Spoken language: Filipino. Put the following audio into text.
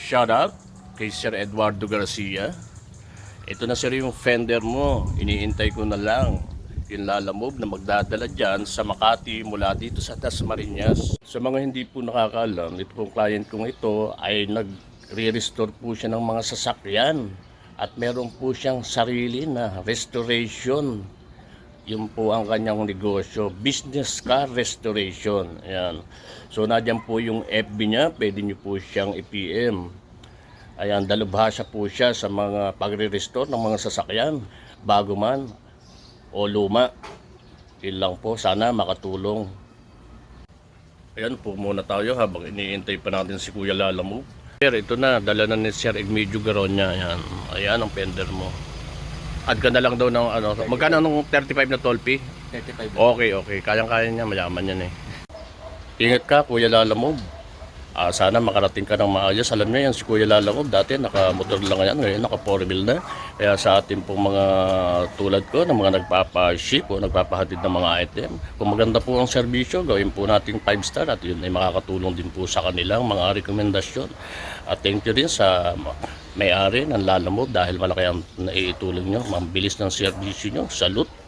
Shout out kay Sir Eduardo Garcia. Ito na sir yung fender mo. Iniintay ko na lang yung Lalamove na magdadala dyan sa Makati mula dito sa Dasmariñas. Sa mga hindi po nakakaalam, ito pong client kong ito ay nagre-restore po siya ng mga sasakyan. At meron po siyang sarili na restoration. Yun po ang kanyang negosyo, business car restoration. Ayan. So nadyan po yung FB niya, pwede niyo po siyang i-PM. Ayan, dalubhasa po siya sa mga pagre-restore ng mga sasakyan, bago man o luma. Yun lang po, sana makatulong. Ayan po muna tayo habang iniintay pa natin si Kuya Lalamove. Sir, ito na, dala na ni Sir Egmedio Garonya. Ayan, ayan ang fender mo. Add ka na lang daw ng ano, magkano nung 35 na tolpi? 35. Okay, kayang-kaya niya, mayaman yan eh. Ingat ka, Kuya Lalamove. Sana makarating ka ng maayos. Alam niyo yan, si Kuya Lalamove dati naka-motor lang yan, ngayon naka-4-wheel na. Kaya sa atin pong mga tulad ko, ng mga nagpapa-ship o nagpapahatid ng mga item, kung maganda po ang serbisyo, gawin po natin 5-star at yun ay makakatulong din po sa kanilang mga rekomendasyon. At thank you din sa may-ari ng Lalamove dahil malaki ang naiitulong nyo, mabilis ng serbisyo nyo. Salute!